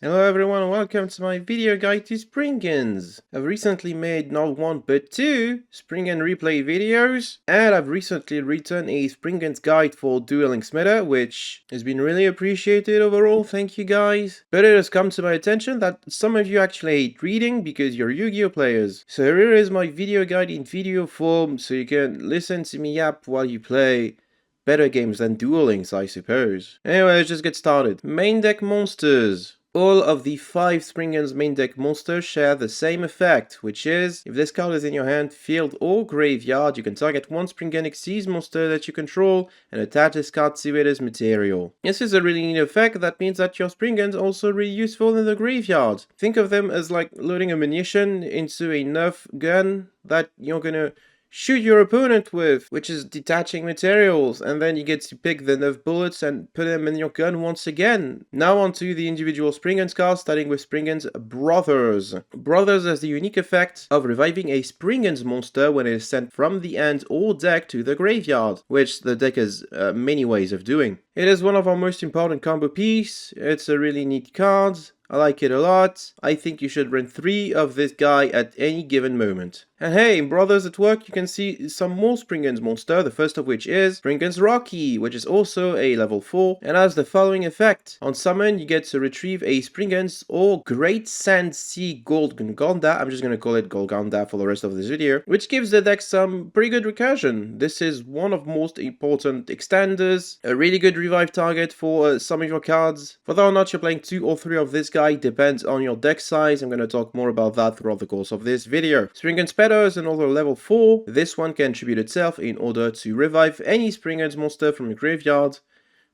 Hello everyone and welcome to my video guide to Springans. I've recently made not one but two Springan replay videos, and I've recently written a Springans guide for Dueling Meta, which has been really appreciated overall, thank you guys. But it has come to my attention that some of you actually hate reading because you're Yu-Gi-Oh players. So here is my video guide in video form so you can listen to me yap while you play better games than duelings, I suppose. Anyway, let's just get started. Main deck monsters. All of the 5 Springans main deck monsters share the same effect, which is, if this card is in your hand, field or graveyard, you can target one Springan Xyz monster that you control and attach this card to it as material. This is a really neat effect that means that your Springans are also really useful in the graveyard. Think of them as like loading ammunition into a Nerf gun that you're gonna shoot your opponent with, which is detaching materials, and then you get to pick the nerf bullets and put them in your gun once again. Now onto the individual Springans cards, starting with Springans Brothers. Brothers has the unique effect of reviving a Springans monster when it is sent from the end or deck to the graveyard, which the deck has many ways of doing. It is one of our most important combo piece. It's a really neat card. I like it a lot. I think you should run 3 of this guy at any given moment. And hey, in Brothers at Work you can see some more Springans monster, the first of which is Springans Rocky, which is also a level 4 and has the following effect. On summon you get to retrieve a Springans or Great Sand Sea Golgonda, I'm just gonna call it Golgonda for the rest of this video, which gives the deck some pretty good recursion. This is one of most important extenders, a really good revive target for some of your cards. Whether or not you're playing 2 or 3 of this guy depends on your deck size. I'm gonna talk more about that throughout the course of this video. Springans Pedo is another level 4. This one can attribute itself in order to revive any Springans monster from your graveyard,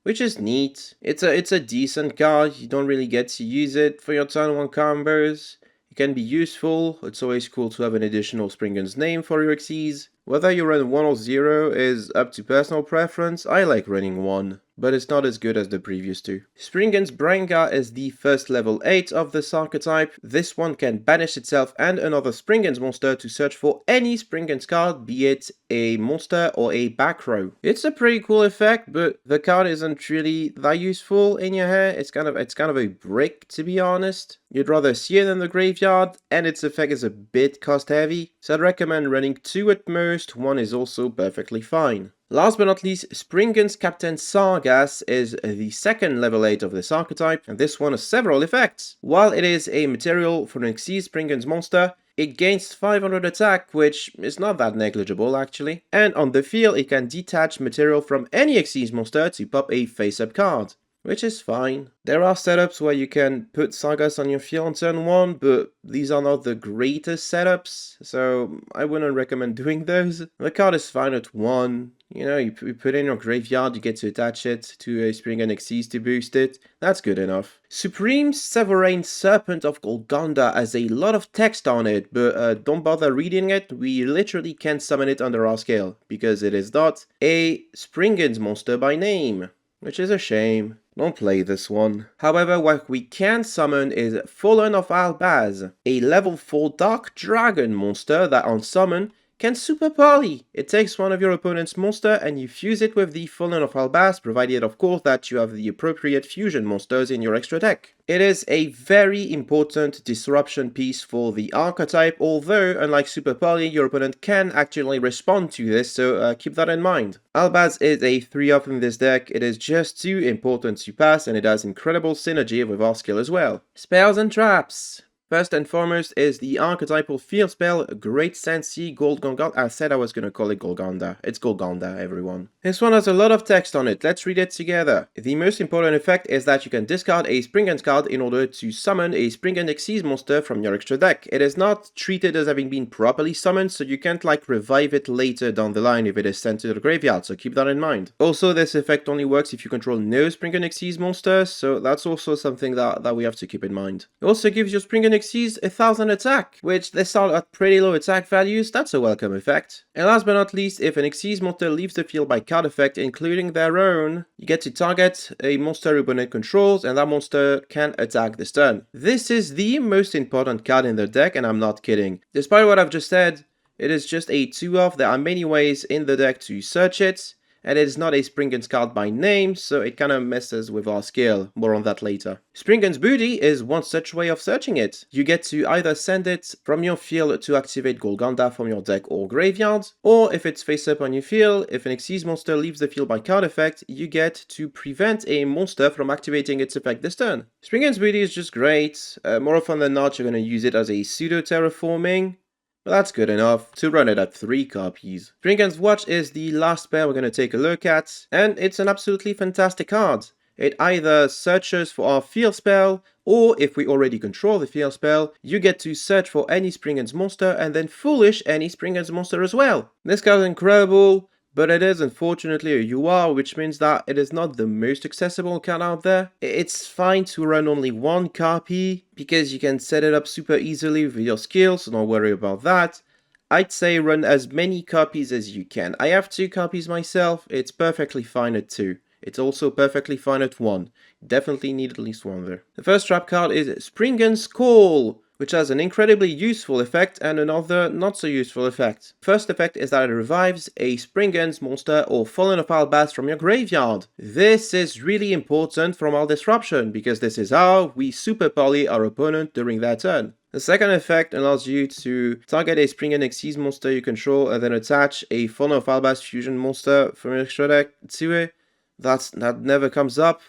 which is neat. It's a decent card. You don't really get to use it for your turn 1 combos. It can be useful. It's always cool to have an additional Springans name for your Xyz. Whether you run 1 or 0 is up to personal preference. I like running 1, but it's not as good as the previous 2. Springans Branga is the first level 8 of this archetype. This one can banish itself and another Springans monster to search for any Springans card, be it a monster or a back row. It's a pretty cool effect, but the card isn't really that useful in your hand. It's kind of a brick, to be honest. You'd rather see it in the graveyard, and its effect is a bit cost heavy, so I'd recommend running 2 at most. 1 is also perfectly fine. Last but not least, Springans Captain Sargas is the second level 8 of this archetype, and this one has several effects. While it is a material for an Xyz Springans monster, it gains 500 attack, which is not that negligible actually. And on the field, it can detach material from any Xyz monster to pop a face-up card, which is fine. There are setups where you can put Sargas on your field on turn 1, but these are not the greatest setups, so I wouldn't recommend doing those. The card is fine at 1. You know, you put it in your graveyard, you get to attach it to a Springan Xyz to boost it. That's good enough. Supreme Sovereign Serpent of Golgonda has a lot of text on it, but don't bother reading it. We literally can't summon it under our scale, because it is not a Springans monster by name, which is a shame. Don't play this one. However, what we can summon is Fallen of Albaz, a level 4 Dark Dragon monster that on summon can super poly. It takes one of your opponent's monster and you fuse it with the Fallen of Albaz, provided of course that you have the appropriate fusion monsters in your extra deck. It is a very important disruption piece for the archetype, although unlike super poly, your opponent can actually respond to this, so keep that in mind. Albaz is a 3-up in this deck. It is just too important to pass, and it has incredible synergy with our skill as well. Spells and traps. First and foremost is the archetypal field spell, Great Sand Sea Golgonda. I said I was going to call it Golgonda. It's Golgonda, everyone. This one has a lot of text on it. Let's read it together. The most important effect is that you can discard a Springans card in order to summon a Springan Xyz monster from your extra deck. It is not treated as having been properly summoned, so you can't like revive it later down the line if it is sent to the graveyard, so keep that in mind. Also, this effect only works if you control no Springan Xyz monsters, so that's also something that we have to keep in mind. It also gives your Springan Xyz 1000 attack, which they start at pretty low attack values. That's a welcome effect. And last but not least, if an Xyz monster leaves the field by card effect, including their own, you get to target a monster your opponent controls, and that monster can attack this turn. This is the most important card in the deck, and I'm not kidding. Despite what I've just said, it is just a 2-off. There are many ways in the deck to search it. and it is not a Springans card by name, so it kinda messes with our skill. More on that later. Springans Booty is one such way of searching it. You get to either send it from your field to activate Golgonda from your deck or graveyard, or if it's face up on your field, if an Xyz monster leaves the field by card effect, you get to prevent a monster from activating its effect this turn. Springans Booty is just great. More often than not, you're going to use it as a pseudo-terraforming, but that's good enough to run it at 3 copies. Springans Watch is the last spell we're going to take a look at, and it's an absolutely fantastic card. It either searches for our field spell, or if we already control the field spell, you get to search for any Springans monster and then foolish any Springans monster as well. This card is incredible, but it is unfortunately a UR, which means that it is not the most accessible card out there. It's fine to run only 1 copy, because you can set it up super easily with your skills, so don't worry about that. I'd say run as many copies as you can. I have 2 copies myself, it's perfectly fine at 2. It's also perfectly fine at 1. Definitely need at least 1 there. The first trap card is Springans Call, which has an incredibly useful effect and another not so useful effect. First effect is that it revives a Springans monster or Fallen of Albaz from your graveyard. This is really important from our disruption, because this is how we super poly our opponent during their turn. The second effect allows you to target a Springan Xyz monster you control and then attach a Fallen of Albaz fusion monster from your extra deck to it. That never comes up.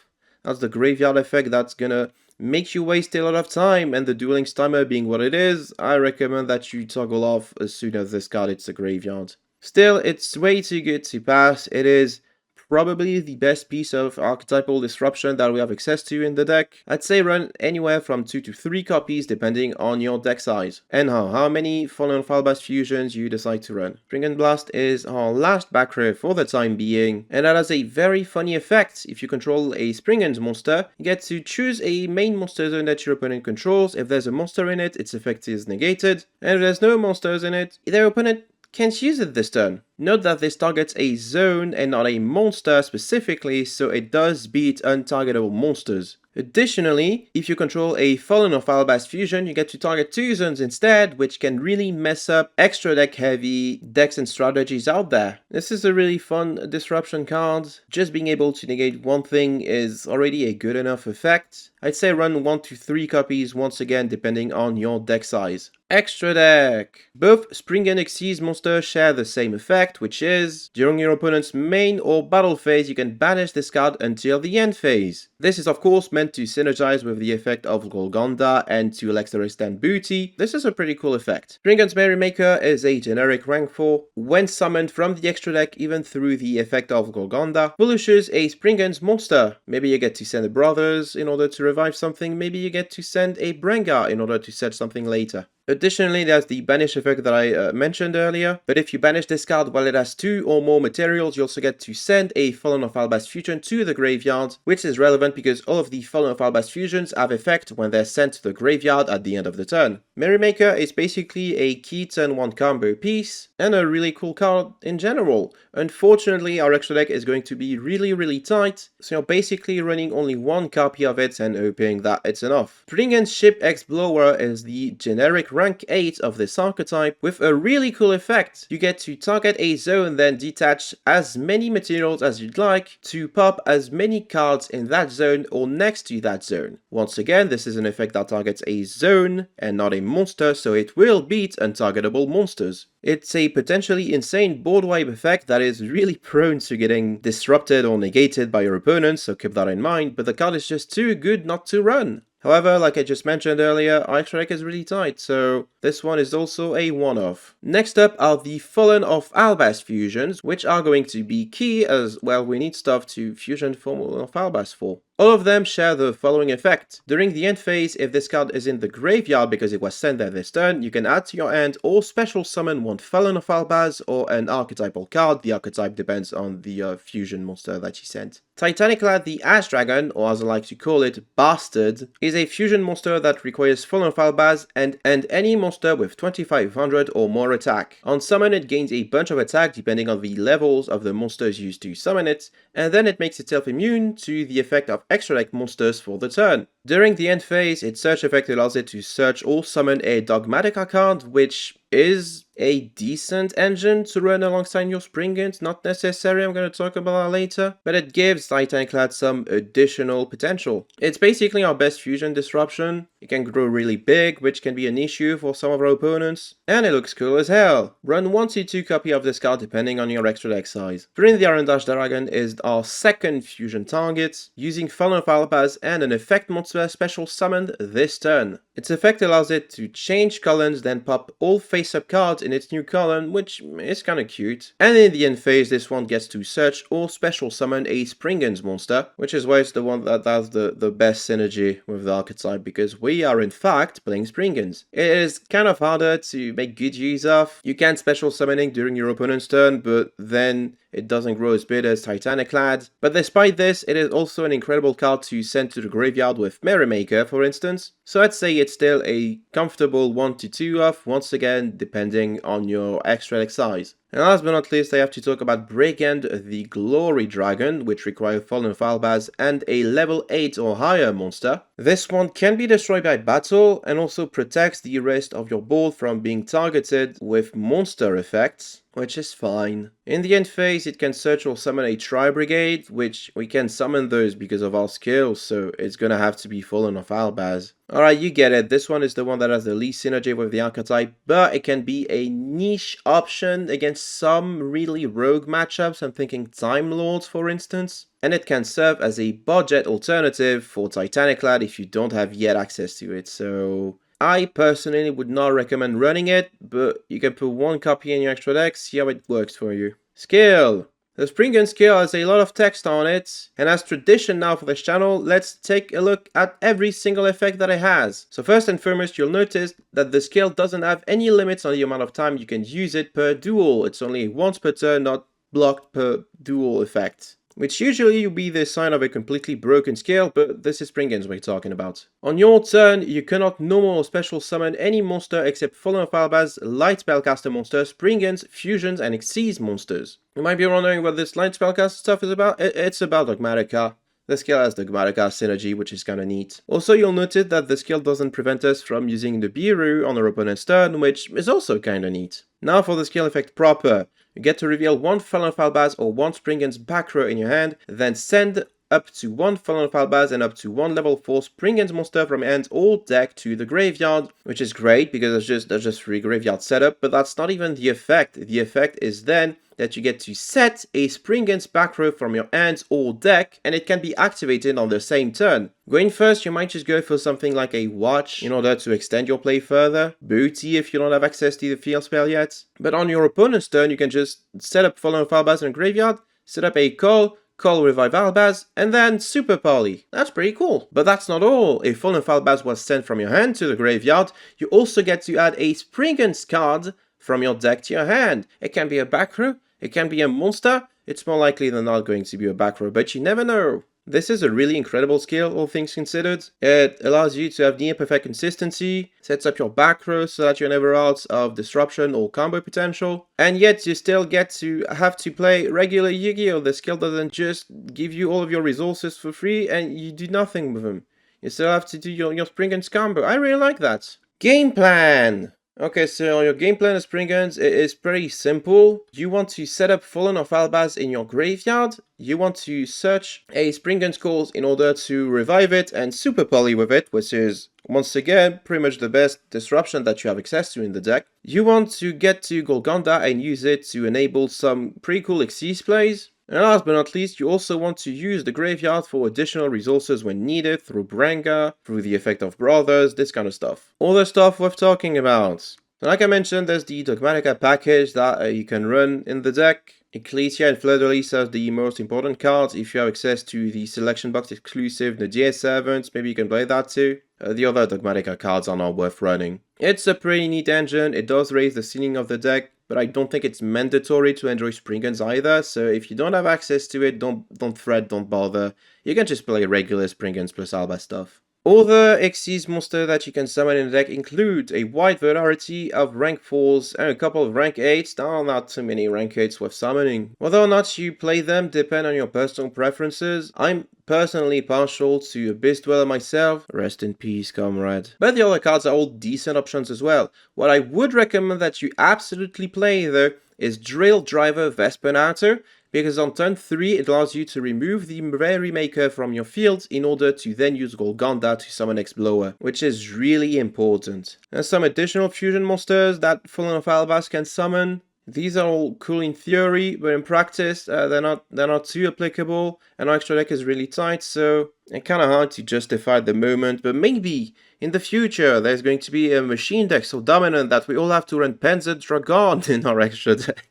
That's the graveyard effect that's gonna make you waste a lot of time, and the dueling timer being what it is, I recommend that you toggle off as soon as this card hits the graveyard. Still, it's way too good to pass. It is probably the best piece of archetypal disruption that we have access to in the deck. I'd say run anywhere from 2 to 3 copies depending on your deck size and how many Fallen of Albaz fusions you decide to run. Springans Blast is our last back row for the time being, and that has a very funny effect. If you control a Springans monster, you get to choose a main monster zone that your opponent controls. If there's a monster in it, its effect is negated, and if there's no monsters in it, their opponent can't use it this turn. Note that this targets a zone and not a monster specifically, so it does beat untargetable monsters. Additionally, if you control a Fallen of Albaz fusion, you get to target 2 zones instead, which can really mess up extra deck heavy decks and strategies out there. This is a really fun disruption card. Just being able to negate 1 thing is already a good enough effect. I'd say run 1 to 3 copies once again depending on your deck size. Extra deck. Both Springan Xyz monsters share the same effect, which is, during your opponent's main or battle phase, you can banish this card until the end phase. This is of course meant to synergize with the effect of Golgonda and to a lesser extent Booty. This is a pretty cool effect. Springans Merrymaker is a generic rank 4. When summoned from the extra deck, even through the effect of Golgonda, polishes a Springans monster. Maybe you get to send a Brothers in order to revive something, maybe you get to send a Brenga in order to set something later. Additionally, there's the banish effect that I mentioned earlier, but if you banish this card while it has 2 or more materials, you also get to send a Fallen of Albaz fusion to the graveyard, which is relevant because all of the Fallen of Albaz fusions have effect when they're sent to the graveyard at the end of the turn. Merrymaker is basically a key turn 1 combo piece, and a really cool card in general. Unfortunately, our extra deck is going to be really tight, so you're basically running only 1 copy of it and hoping that it's enough. Springans Ship X Blower is the generic rank 8 of this archetype with a really cool effect. You get to target a zone, then detach as many materials as you'd like to pop as many cards in that zone or next to that zone. Once again, this is an effect that targets a zone and not a monster, so it will beat untargetable monsters. It's a potentially insane board wipe effect that is really prone to getting disrupted or negated by your opponent, so keep that in mind, but the card is just too good not to run. However, like I just mentioned earlier, our extra deck is really tight, so this one is also a one-off. Next up are the Fallen of Albaz fusions, which are going to be key as, well, we need stuff to fusion Fallen of Albaz for. All of them share the following effect. During the end phase, if this card is in the graveyard because it was sent there this turn, you can add to your hand or special summon 1 Fallen of Albaz or an archetypal card. The archetype depends on the fusion monster that you sent. Titaniclad the Ash Dragon, or as I like to call it, Bastard, is a fusion monster that requires Fallen of Albaz and any monster with 2500 or more attack. On summon, it gains a bunch of attack depending on the levels of the monsters used to summon it, and then it makes itself immune to the effect of extra deck monsters for the turn. During the end phase, its search effect allows it to search or summon a Dogmatica card, which is a decent engine to run alongside your Springans. Not necessary, I'm going to talk about that later, but it gives Titaniclad some additional potential. It's basically our best fusion disruption. It can grow really big, which can be an issue for some of our opponents, and it looks cool as hell. Run 1 to 2 copy of this card depending on your extra deck size. Putting the Iron Dash Dragon is our second fusion target, using Fallen of Albaz and an effect monster special summoned this turn. Its effect allows it to change colors, then pop all face-up cards in its new color, which is kinda cute. And in the end phase, this one gets to search or special summon a Springans monster, which is why it's the one that has the best synergy with the archetype, because we are in fact playing Springans. It is kind of harder to make good use of. You can special summoning during your opponent's turn, but then it doesn't grow as big as Titaniclad. But despite this, it is also an incredible card to send to the graveyard with Merrymaker, for instance. So I'd say it's still a comfortable 1 to 2 off, once again, depending on your extra deck size. And last but not least, I have to talk about Brigand the Glory Dragon, which requires Fallen of Albaz and a level 8 or higher monster. This one can be destroyed by battle and also protects the rest of your board from being targeted with monster effects, which is fine. In the end phase, it can search or summon a Tri-Brigade, which we can summon those because of our skills, so it's gonna have to be Fallen of Albaz. Alright, you get it, this one is the one that has the least synergy with the archetype, but it can be a niche option against some really rogue matchups. I'm thinking Time Lords, for instance. And it can serve as a budget alternative for Titaniclad if you don't have yet access to it, so I personally would not recommend running it, but you can put 1 copy in your extra deck, see how it works for you. Skill! The Springan skill has a lot of text on it, and as tradition now for this channel, let's take a look at every single effect that it has. So first and foremost, you'll notice that the skill doesn't have any limits on the amount of time you can use it per duel. It's only once per turn, not blocked per duel effect, which usually will be the sign of a completely broken skill, but this is Springans we're talking about. On your turn, you cannot normal or special summon any monster except Fallen of Albaz, Light Spellcaster monsters, Springans, Fusions, and Xyz monsters. You might be wondering what this Light Spellcaster stuff is about. It's about Dogmatica. The skill has Dogmatica synergy, which is kinda neat. Also, you'll notice that the skill doesn't prevent us from using the Biru on our opponent's turn, which is also kinda neat. Now for the skill effect proper. You get to reveal 1 Fallen of Albaz or 1 Springans back row in your hand, then send up to 1 Fallen of Albaz and up to 1 level 4 Springans monster from hand or deck to the graveyard, which is great because there's just free graveyard setup, but that's not even the effect. The effect is then that you get to set a Springans back row from your hand or deck, and it can be activated on the same turn. Going first, you might just go for something like a Watch in order to extend your play further, Booty if you don't have access to the field spell yet. But on your opponent's turn, you can just set up Fallen of Albaz in a graveyard, set up a Call Revive Albaz, and then Super Poly. That's pretty cool. But that's not all. If Fallen of Albaz was sent from your hand to the graveyard, you also get to add a Springans card from your deck to your hand. It can be a back row, it can be a monster. It's more likely than not going to be a back row, but you never know. This is a really incredible skill, all things considered. It allows you to have near perfect consistency, sets up your back row so that you're never out of disruption or combo potential, and yet you still get to have to play regular Yu-Gi-Oh! The skill doesn't just give you all of your resources for free and you do nothing with them. You still have to do your Springans combo. I really like that. Game plan! Okay, so your game plan of Springans is pretty simple. You want to set up Fallen of Albaz in your graveyard. You want to search a Springans calls in order to revive it and Super Poly with it, which is, once again, pretty much the best disruption that you have access to in the deck. You want to get to Golconda and use it to enable some pretty cool Xyz plays. And last but not least, you also want to use the graveyard for additional resources when needed through Branga, through the effect of Brothers, this kind of stuff. All the stuff worth talking about. So like I mentioned, there's the Dogmatica package that you can run in the deck. Ecclesia and Fleur de Lis are the most important cards. If you have access to the selection box exclusive Nadir servants, maybe you can play that too. The other Dogmatica cards are not worth running. It's a pretty neat engine, it does raise the ceiling of the deck, but I don't think it's mandatory to enjoy Springans either, so if you don't have access to it, don't fret, don't bother. You can just play regular Springans plus Alba stuff. Other Xyz monsters that you can summon in the deck include a wide variety of rank 4s and a couple of rank 8s. There are not too many rank 8s worth summoning. Whether or not you play them depend on your personal preferences. I'm personally partial to Abyss Dweller myself. Rest in peace, comrade. But the other cards are all decent options as well. What I would recommend that you absolutely play though is Drill Driver Vespernator, because on turn 3 it allows you to remove the Merrymaker from your field in order to then use Golgonda to summon X-Blower, which is really important. And some additional fusion monsters that Fallen of Albas can summon. These are all cool in theory, but in practice they're not too applicable, and our extra deck is really tight, so it's kind of hard to justify at the moment. But maybe in the future there's going to be a machine deck so dominant that we all have to run Panzer Dragon in our extra deck.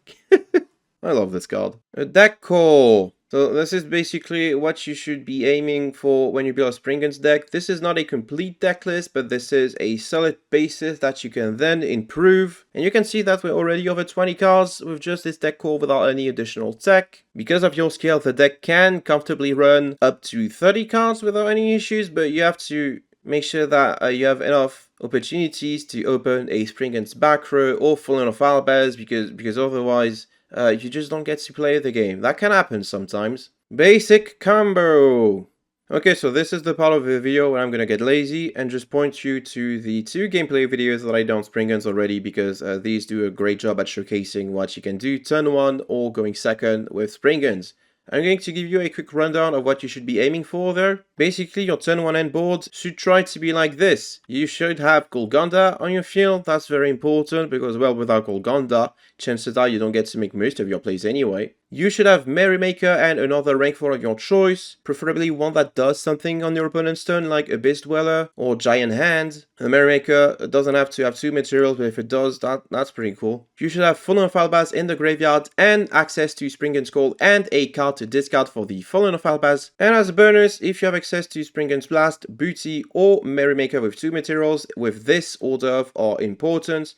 I love this card. A deck core. So this is basically what you should be aiming for when you build a Springans deck. This is not a complete deck list, but this is a solid basis that you can then improve. And you can see that we're already over 20 cards with just this deck core without any additional tech. Because of your scale, the deck can comfortably run up to 30 cards without any issues, but you have to make sure that you have enough opportunities to open a Springans back row or Fallen of Albas, because otherwise you just don't get to play the game. That can happen sometimes. Basic combo. Okay, so this is the part of the video where I'm gonna get lazy and just point you to the 2 gameplay videos that I done on Springans already, because these do a great job at showcasing what you can do turn 1 or going second with Springans. I'm going to give you a quick rundown of what you should be aiming for there. Basically, your turn 1 endboard should try to be like this. You should have Golgonda on your field. That's very important because, well, without Golgonda, chances are you don't get to make most of your plays anyway. You should have Merrymaker and another rank 4 of your choice, preferably one that does something on your opponent's turn, like Abyss Dweller or Giant Hand. The Merrymaker doesn't have to have 2 materials, but if it does, that's pretty cool. You should have Fallen of Albas in the graveyard and access to Springans Call and a card to discard for the Fallen of Albas. And as a bonus, if you have access to Springans Blast, Booty, or Merrymaker with 2 materials with this order of importance,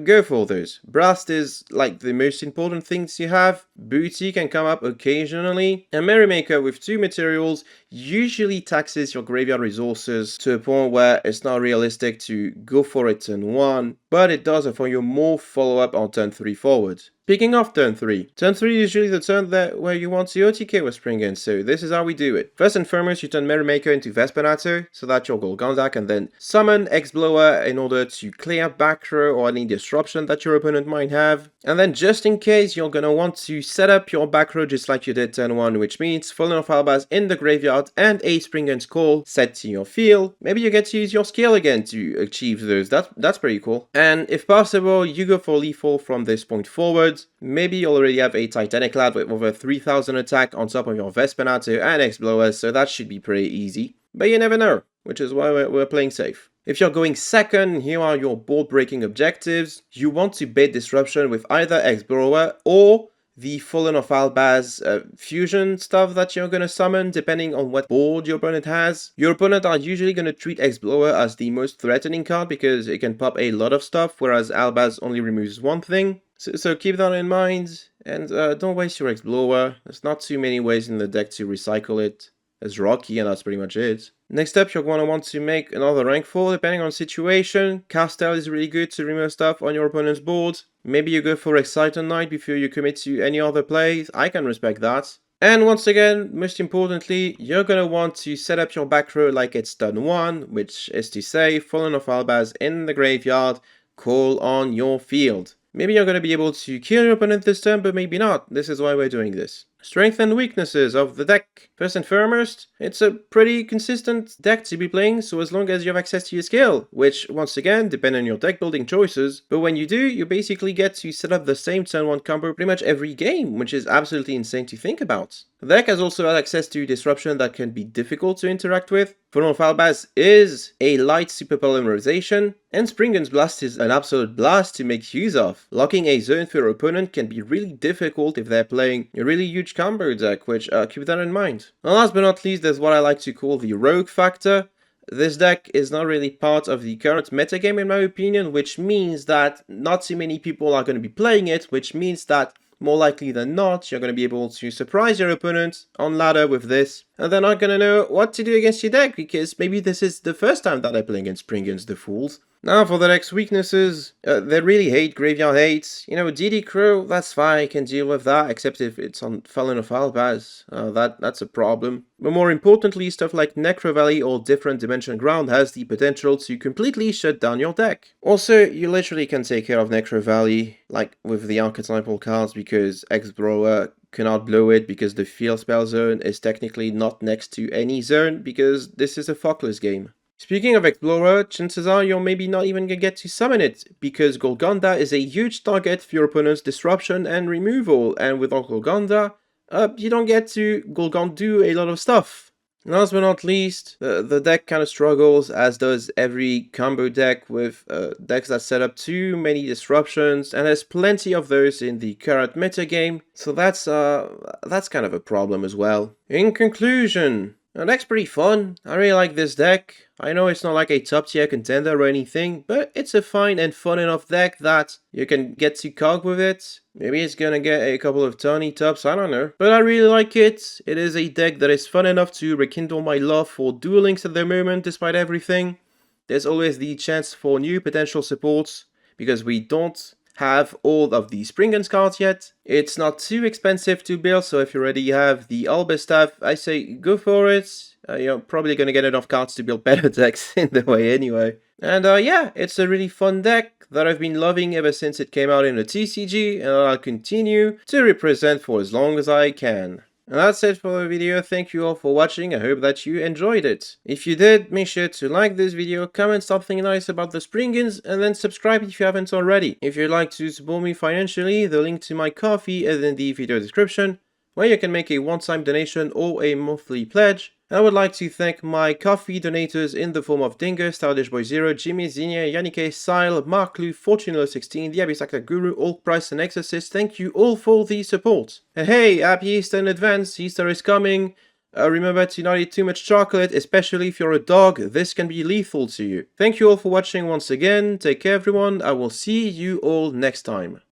go for those. Blast is like the most important things you have. Booty can come up occasionally. And Merrymaker with 2 materials usually taxes your graveyard resources to a point where it's not realistic to go for it turn 1, but it does offer you more follow-up on turn 3 forward. Speaking of turn 3 is usually the turn where you want to OTK with Springans, so this is how we do it. First and foremost, you turn Merrymaker into Vespernator, so that your Golgonda can then summon X-Blower in order to clear back row or any disruption that your opponent might have. And then just in case, you're gonna want to set up your back row just like you did turn 1, which means Fallen of Albas in the graveyard and a Springans Call set to your field. Maybe you get to use your skill again to achieve those. That's pretty cool. And if possible, you go for lethal from this point forward. Maybe you already have a Titanic Lad with over 3000 attack on top of your Vespernator and X-Blower, so that should be pretty easy. But you never know, which is why we're playing safe. If you're going second, here are your board-breaking objectives. You want to bait disruption with either X-Blower or the Fallen of Albas fusion stuff that you're going to summon, depending on what board your opponent has. Your opponent are usually going to treat X-Blower as the most threatening card because it can pop a lot of stuff, whereas Albas only removes one thing. So keep that in mind, and don't waste your X-Blower. There's not too many ways in the deck to recycle it. There's Rocky, and that's pretty much it. Next up, you're going to want to make another rank 4, depending on situation. Castel is really good to remove stuff on your opponent's board. Maybe you go for Exciter Knight before you commit to any other plays. I can respect that. And once again, most importantly, you're going to want to set up your back row like it's turn 1, which is to say, Fallen of Albas in the graveyard, call on your field. Maybe you're going to be able to kill your opponent this turn, but maybe not. This is why we're doing this. Strengths and weaknesses of the deck. First and foremost, it's a pretty consistent deck to be playing, so as long as you have access to your skill, which, once again, depend on your deck building choices, but when you do, you basically get to set up the same turn 1 combo pretty much every game, which is absolutely insane to think about. The deck has also had access to disruption that can be difficult to interact with. Fallen of Albas is a light super polymerization, and Springans Blast is an absolute blast to make use of. Locking a zone for your opponent can be really difficult if they're playing a really huge combo deck, which keep that in mind. And last but not least, there's what I like to call the rogue factor. This deck is not really part of the current metagame in my opinion, which means that not too many people are going to be playing it, which means that more likely than not, you're going to be able to surprise your opponent on ladder with this, and they're not going to know what to do against your deck, because maybe this is the first time that I play against Springans the Fools. Now for the deck's weaknesses, they really hate graveyard hates. You know, DD Crow, that's fine, I can deal with that, except if it's on Felon of Albaz. That's a problem. But more importantly, stuff like Necro Valley or Different Dimension Ground has the potential to completely shut down your deck. Also, you literally can take care of Necro Valley, like with the archetypal cards, because X-Blower cannot blow it because the field spell zone is technically not next to any zone, because this is a fockless game. Speaking of Explorer, chances are you're maybe not even gonna get to summon it, because Golgonda is a huge target for your opponent's disruption and removal, and without Golgonda, you don't get to Golgond do a lot of stuff. Last but not least, the deck kind of struggles, as does every combo deck, with decks that set up too many disruptions, and there's plenty of those in the current meta game, so that's kind of a problem as well. In conclusion, the deck's pretty fun. I really like this deck. I know it's not like a top tier contender or anything, but it's a fine and fun enough deck that you can get to cog with it. Maybe it's gonna get a couple of tiny tops, I don't know. But I really like it. It is a deck that is fun enough to rekindle my love for Duel Links at the moment, despite everything. There's always the chance for new potential supports, because we don't have all of the Springans cards yet. It's not too expensive to build, so if you already have the Alba staff, I say go for it. You're probably gonna get enough cards to build better decks in the way anyway. And yeah, it's a really fun deck that I've been loving ever since it came out in the TCG, and I'll continue to represent for as long as I can. And that's it for the video. Thank you all for watching. I hope that you enjoyed it. If you did, make sure to like this video, comment something nice about the Springans, and then subscribe if you haven't already. If you'd like to support me financially, the link to my Ko-fi is in the video description, where you can make a one-time donation or a monthly pledge. I would like to thank my Ko-fi donators in the form of Dinger, Stylish Boy Zero, Jimmy, Zinnia, Yannick, Sile, Mark Lu, Fortuner16, The Abyssacta Guru, Old Price, and Exorcist. Thank you all for the support. And hey, happy Easter in advance. Easter is coming. Remember to not eat too much chocolate, especially if you're a dog. This can be lethal to you. Thank you all for watching once again. Take care everyone. I will see you all next time.